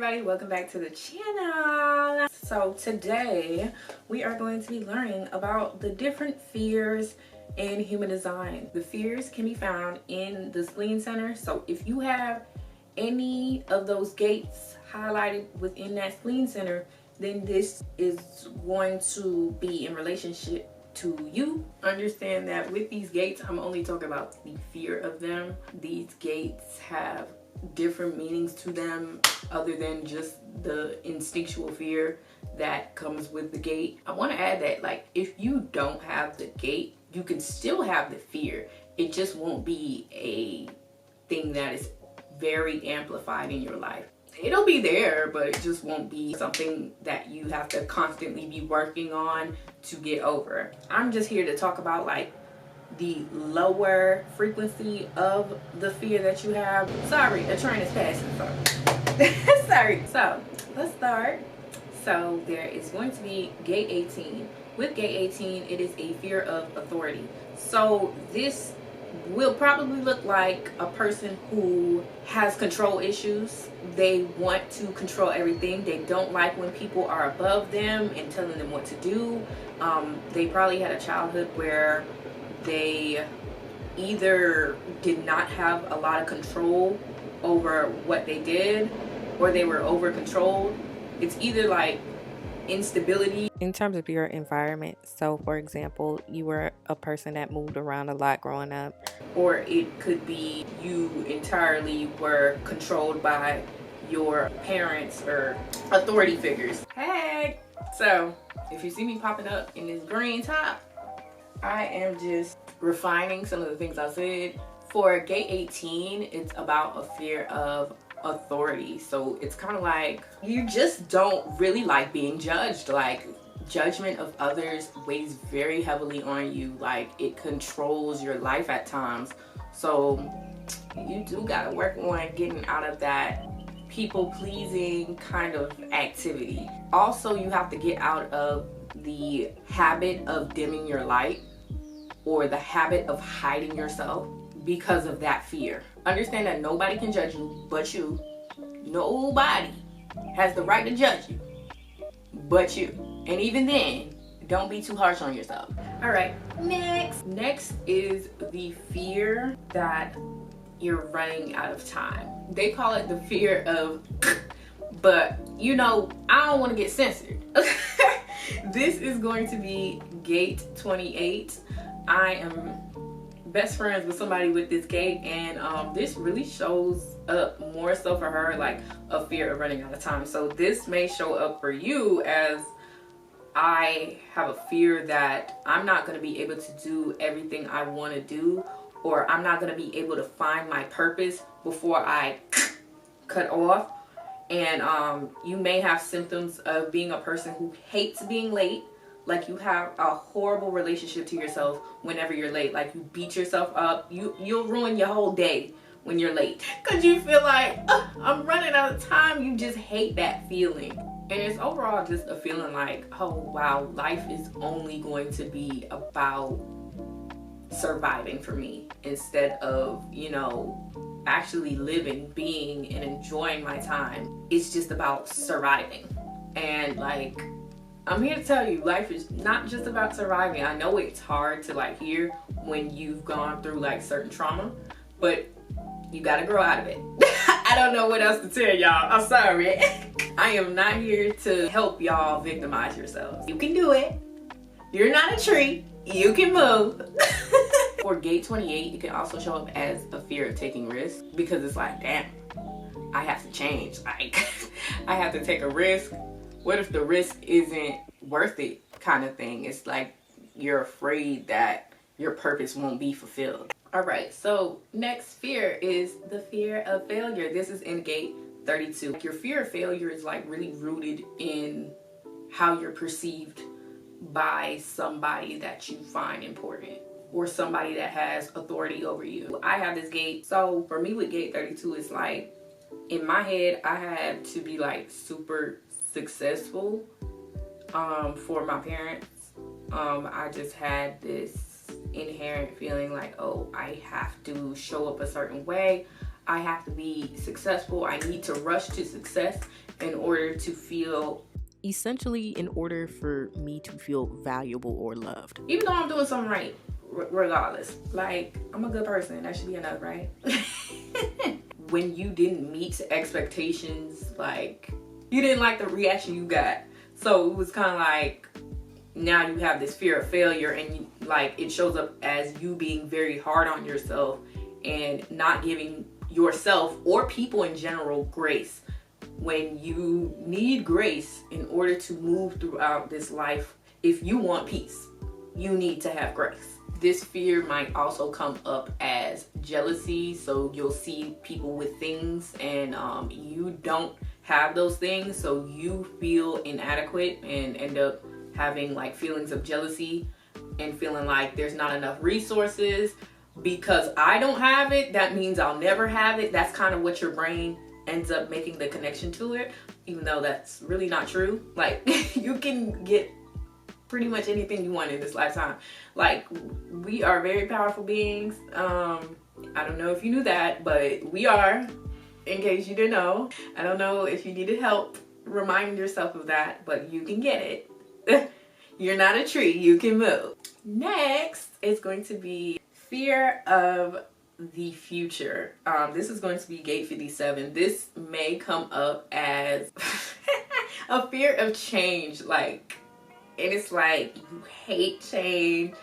everybody, welcome back to the channel. So today we are going to be learning about the different fears in human design. The fears can be found in the Spleen Center. So if you have any of those gates highlighted within that Spleen Center, then this is going to be in relationship to you. Understand that with these gates, I'm only talking about the fear of them. These gates have different meanings to them other than just the instinctual fear that comes with the gate. I want to add that, like, if you don't have the gate, you can still have the fear. It just won't be a thing that is very amplified in your life. It'll be there, but it just won't be something that you have to constantly be working on to get over. I'm just here to talk about like the lower frequency of the fear that you have. Sorry, a train is passing. Sorry. So let's start. So there is going to be gate 18. With gate 18, it is a fear of authority. So this will probably look like a person who has control issues. They want to control everything. They don't like when people are above them and telling them what to do. They probably had a childhood where they either did not have a lot of control over what they did, or they were over controlled. It's either like instability in terms of your environment. So for example, you were a person that moved around a lot growing up, or it could be you entirely were controlled by your parents or authority figures. Hey, so if you see me popping up in this green top, I am just refining some of the things I said. For gate 18, it's about a fear of authority. So it's kind of like you just don't really like being judged. Like, judgment of others weighs very heavily on you. Like, it controls your life at times. So you do gotta work on getting out of that people-pleasing kind of activity. Also, you have to get out of the habit of dimming your light or the habit of hiding yourself because of that fear. Understand that nobody can judge you but you. Nobody has the right to judge you but you. And even then, don't be too harsh on yourself. All right, next is the fear that you're running out of time. They call it the fear of but you know, I don't want to get censored. This is going to be gate 28. I am best friends with somebody with this gate, and this really shows up more so for her like a fear of running out of time. So this may show up for you as I have a fear that I'm not going to be able to do everything I want to do, or I'm not going to be able to find my purpose before I cut off. And you may have symptoms of being a person who hates being late. Like, you have a horrible relationship to yourself whenever you're late. Like, you beat yourself up. You'll ruin your whole day when you're late because you feel like, I'm running out of time. You just hate that feeling. And it's overall just a feeling like, oh wow, life is only going to be about surviving for me instead of, you know, actually living, being, and enjoying my time. It's just about surviving. And like, I'm here to tell you, life is not just about surviving. I know it's hard to like hear when you've gone through like certain trauma, but you gotta grow out of it. I don't know what else to tell y'all. I'm sorry. I am not here to help y'all victimize yourselves. You can do it. You're not a tree. You can move. For gate 28, it can also show up as a fear of taking risks, because it's like, damn, I have to change. Like, I have to take a risk. What if the risk isn't worth it, kind of thing? It's like you're afraid that your purpose won't be fulfilled. All right, so next fear is the fear of failure. This is in gate 32. Your fear of failure is like really rooted in how you're perceived by somebody that you find important, or somebody that has authority over you. I have this gate. So for me with gate 32, it's like, in my head, I had to be like super successful for my parents. I just had this inherent feeling like, oh, I have to show up a certain way. I have to be successful. I need to rush to success in order to feel, essentially in order for me to feel valuable or loved. even though I'm doing something right, regardless. Like, I'm a good person, that should be enough, right? When you didn't meet expectations, like, you didn't like the reaction you got. So it was kind of like, now you have this fear of failure, and you, like, it shows up as you being very hard on yourself and not giving yourself or people in general grace, when you need grace in order to move throughout this life. If you want peace, you need to have grace. This fear might also come up as jealousy. So you'll see people with things and you don't have those things, so you feel inadequate and end up having like feelings of jealousy and feeling like there's not enough resources. Because I don't have it, that means I'll never have it. That's kind of what your brain ends up making the connection to it, even though that's really not true. Like, you can get pretty much anything you want in this lifetime. Like, we are very powerful beings. I don't know if you knew that, but we are, in case you didn't know. I don't know if you needed help reminding yourself of that, but you can get it. You're not a tree, you can move. Next is going to be fear of the future. This is going to be gate 57. This may come up as a fear of change, like, and it's like you hate change,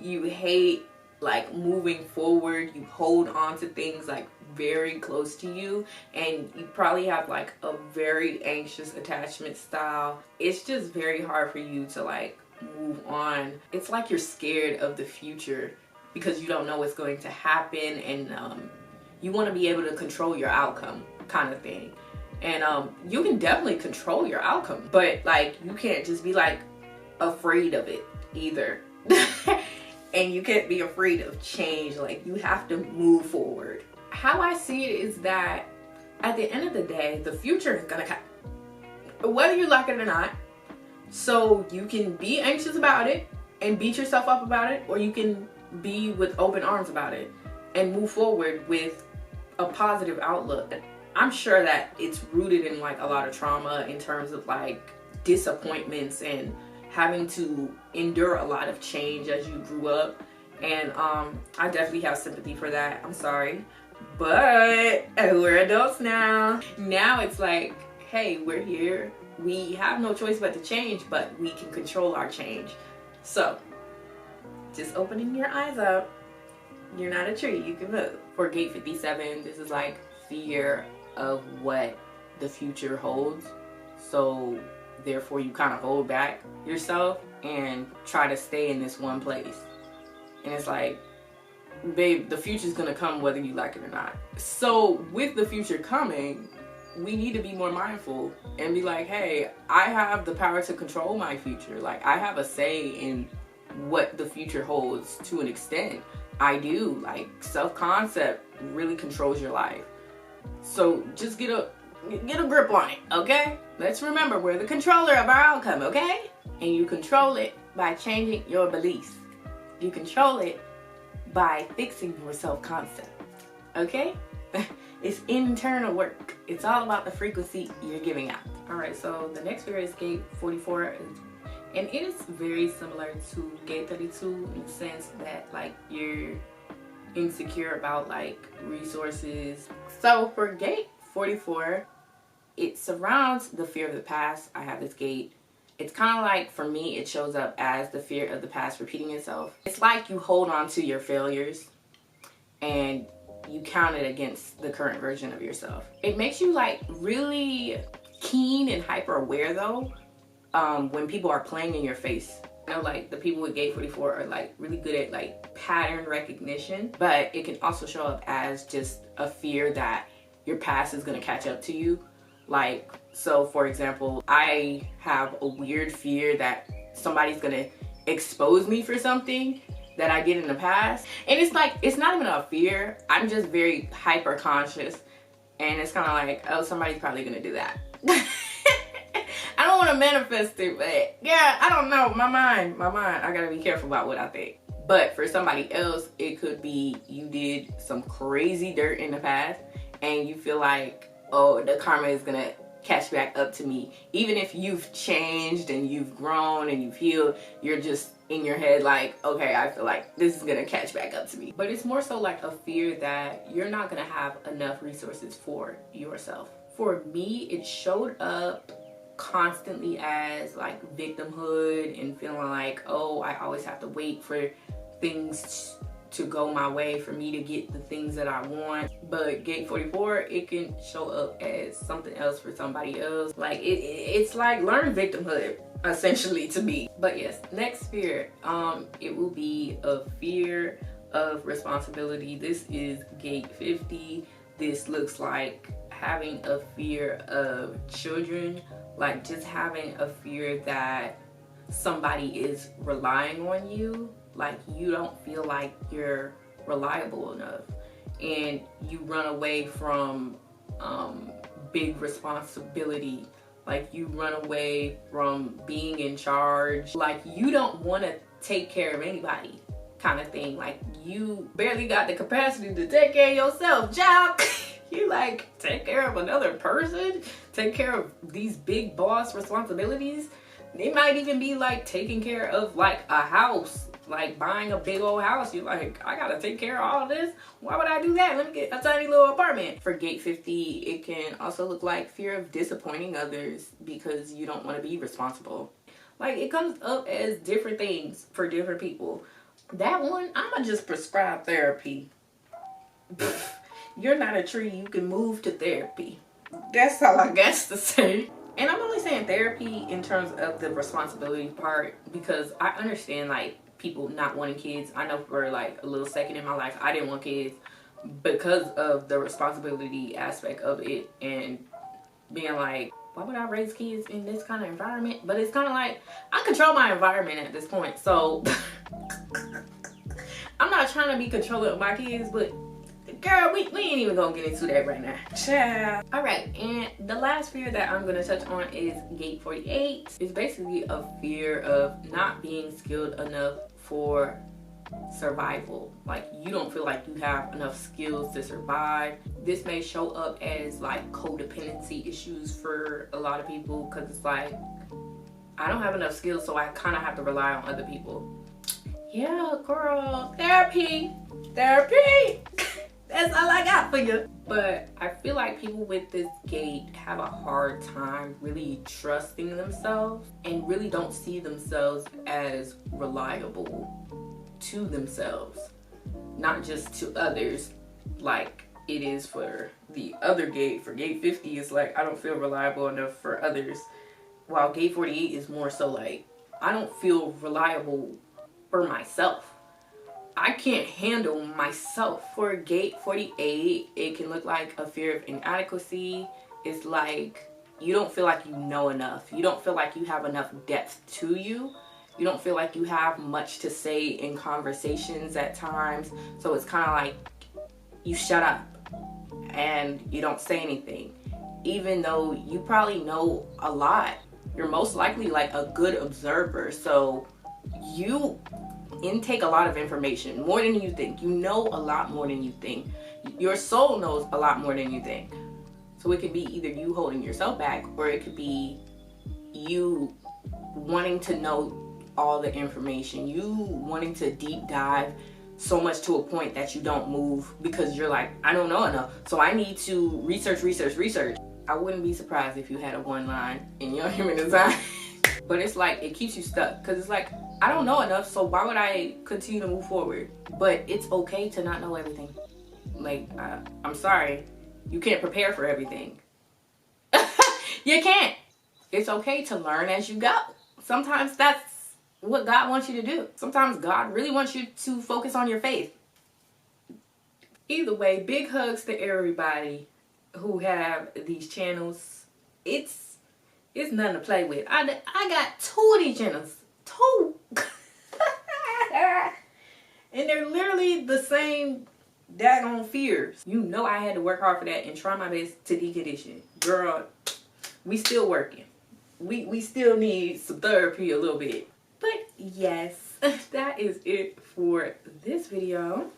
you hate like moving forward, you hold on to things like very close to you, and you probably have like a very anxious attachment style. It's just very hard for you to like move on. It's like you're scared of the future because you don't know what's going to happen, and you want to be able to control your outcome, kind of thing. And you can definitely control your outcome, but like you can't just be like afraid of it either. And you can't be afraid of change. Like, you have to move forward. How I see it is that at the end of the day, the future is gonna come, whether you like it or not. So you can be anxious about it and beat yourself up about it, or you can be with open arms about it and move forward with a positive outlook. I'm sure that it's rooted in like a lot of trauma in terms of like disappointments and having to endure a lot of change as you grew up. And I definitely have sympathy for that. I'm sorry, but we're adults now. Now it's like, hey, we're here. We have no choice but to change, but we can control our change. So just opening your eyes up. You're not a tree, you can move. For gate 57, this is like fear of what the future holds. So therefore you kind of hold back yourself and try to stay in this one place. And it's like, babe, the future's gonna come whether you like it or not. So with the future coming, we need to be more mindful and be like, hey, I have the power to control my future. Like, I have a say in what the future holds to an extent. I do. Like, self-concept really controls your life. So just get a grip on it, okay? Let's remember, we're the controller of our outcome, okay? And you control it by changing your beliefs. You control it by fixing your self-concept, okay? It's internal work. It's all about the frequency you're giving out. All right, so the next fear is gate 44, and it is very similar to gate 32 in the sense that like you're insecure about like resources. So for gate 44, it surrounds the fear of the past. I have this gate. It's kind of like, for me, it shows up as the fear of the past repeating itself. It's like you hold on to your failures and you count it against the current version of yourself. It makes you like really keen and hyper aware though, when people are playing in your face. You know, like the people with gate 44 are like really good at like pattern recognition, but it can also show up as just a fear that your past is gonna catch up to you. Like, so for example, I have a weird fear that somebody's gonna expose me for something that I did in the past. And it's like, it's not even a fear. I'm just very hyper conscious. And it's kind of like, oh, somebody's probably gonna do that. I don't want to manifest it, but yeah, I don't know. My mind, I gotta be careful about what I think. But for somebody else, it could be you did some crazy dirt in the past and you feel like, oh, the karma is gonna catch back up to me. Even if you've changed and you've grown and you've healed, you're just in your head like, okay, I feel like this is gonna catch back up to me. But it's more so like a fear that you're not gonna have enough resources for yourself. For me, it showed up constantly as like victimhood and feeling like, oh, I always have to wait for things to go my way for me to get the things that I want. But gate 44, it can show up as something else for somebody else. Like it's like learned victimhood essentially to me. But yes, next fear, it will be a fear of responsibility. This is gate 50. This looks like having a fear of children, like just having a fear that somebody is relying on you. Like you don't feel like you're reliable enough, and you run away from big responsibility. Like you run away from being in charge. Like you don't want to take care of anybody kind of thing. Like you barely got the capacity to take care of yourself, child. You like take care of another person, take care of these big boss responsibilities. It might even be like taking care of like a house, like buying a big old house. You're like, I gotta take care of all of this. Why would I do that? Let me get a tiny little apartment. For gate 50, it can also look like fear of disappointing others because you don't want to be responsible. Like it comes up as different things for different people. That one, I'ma just prescribe therapy. You're not a tree, you can move to therapy. That's all I got to say. And I'm only saying therapy in terms of the responsibility part because I understand like people not wanting kids. I know for like a little second in my life I didn't want kids because of the responsibility aspect of it and being like, why would I raise kids in this kind of environment? But it's kind of like I control my environment at this point, so I'm not trying to be controlling of my kids, but girl, we ain't even gonna get into that right now. Ciao. Alright, and the last fear that I'm gonna touch on is gate 48. It's basically a fear of not being skilled enough for survival. Like you don't feel like you have enough skills to survive. This may show up as like codependency issues for a lot of people because it's like, I don't have enough skills, so I kind of have to rely on other people. Yeah, girl, therapy. That's all I got for you. But I feel like people with this gate have a hard time really trusting themselves and really don't see themselves as reliable to themselves, not just to others like it is for the other gate. For gate 50, it's like I don't feel reliable enough for others, while gate 48 is more so like I don't feel reliable for myself. I can't handle myself. For gate 48, it can look like a fear of inadequacy. It's like you don't feel like you know enough. You don't feel like you have enough depth to you. You don't feel like you have much to say in conversations at times. So it's kind of like you shut up and you don't say anything. Even though you probably know a lot. You're most likely like a good observer. So you intake a lot of information, more than you think. You know a lot more than you think. Your soul knows a lot more than you think. So it could be either you holding yourself back, or it could be you wanting to know all the information, you wanting to deep dive so much to a point that you don't move because you're like, I don't know enough, so I need to research. I wouldn't be surprised if you had a one line in your human design. But it's like it keeps you stuck because it's like, I don't know enough, so why would I continue to move forward? But it's okay to not know everything. Like, I'm sorry, you can't prepare for everything. You can't. It's okay to learn as you go. Sometimes that's what God wants you to do. Sometimes God really wants you to focus on your faith. Either way, big hugs to everybody who have these channels. It's nothing to play with. I got 2 of these channels. 2. And they're literally the same daggone fears. You know I had to work hard for that and try my best to decondition. Girl, we still working. We still need some therapy a little bit. But yes, that is it for this video.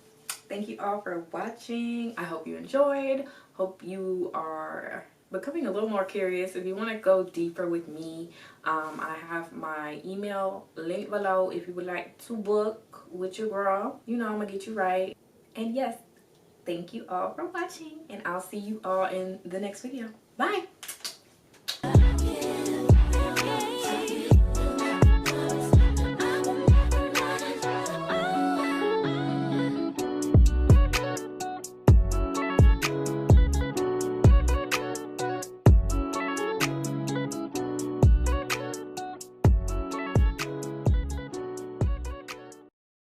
Thank you all for watching. I hope you enjoyed. Hope you are becoming a little more curious, if you want to go deeper with me, I have my email linked below if you would like to book with your girl. You know I'm gonna get you right. And yes, thank you all for watching, and I'll see you all in the next video. Bye.